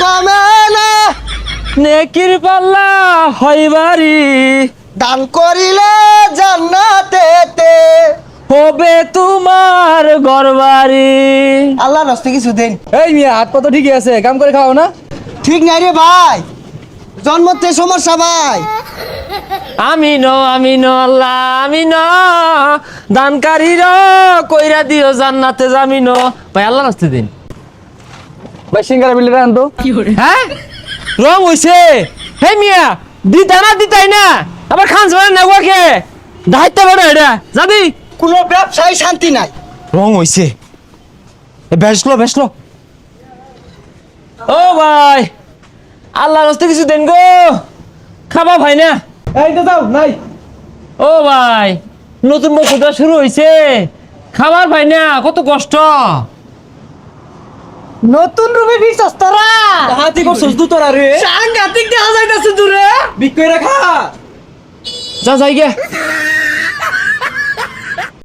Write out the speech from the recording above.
কমে না, নেকির পাল্লা হইবারি দান করিলে জান্নাতেতে। হবে তোমার ঘরবাড়ি। আল্লাহ রাস্তে কিছু দেন। এই মিয়া হাত পা তো ঠিকই আছে, কাম করে খাও না? ঠিক নাই রে ভাই, জন্মতে সমস্যা ভাই। আমিন আল্লাহ আমিন, দানকারীর কইরা দিও জান্নাতে জামিন। ভাই আল্লাহ রাস্তে দিন। ভাই সিঙ্গারা বিলিটা আনতো। হ্যাঁ রং হইছে। হে মিয়া দিতা না দিতাই না, আবার খান জমা না গোকে দাইতে পারে এটা যাবি। কোনো ব্যবসায় শান্তি নাই। রং হইছে, বেসলো। ও ভাই আল্লাহ রাস্তে কিছু দেন গো, খাবা ভাই না। এই তো যাও নাই। ও ভাই নতুন বছরটা শুরু হইছে, খাবার ভাই না, কত কষ্ট। নতুন রূপে বিশ্বাস তোরা হাতি করছস দু তোরা রে। সাংঘাতিক দেখা যাইতাছে দূরে। বিক্কই রাখা। যা যাই গে।